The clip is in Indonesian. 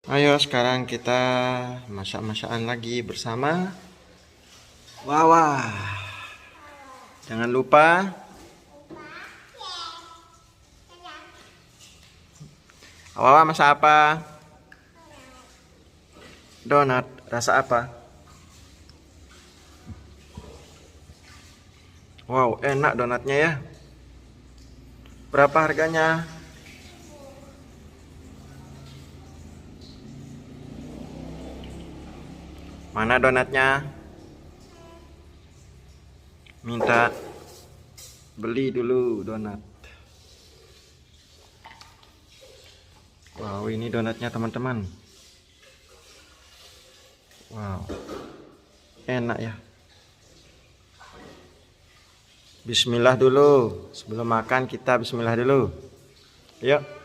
Ayo sekarang kita masak-masakan lagi bersama Wawa. Jangan lupa Wawa masak apa? Donat. Rasa apa? Wow, enak donatnya ya. Berapa harganya? Mana donatnya? Minta beli dulu donat. Wow, ini donatnya teman-teman. Wow, enak ya. Bismillah dulu. Sebelum makan kita bismillah dulu. Yuk.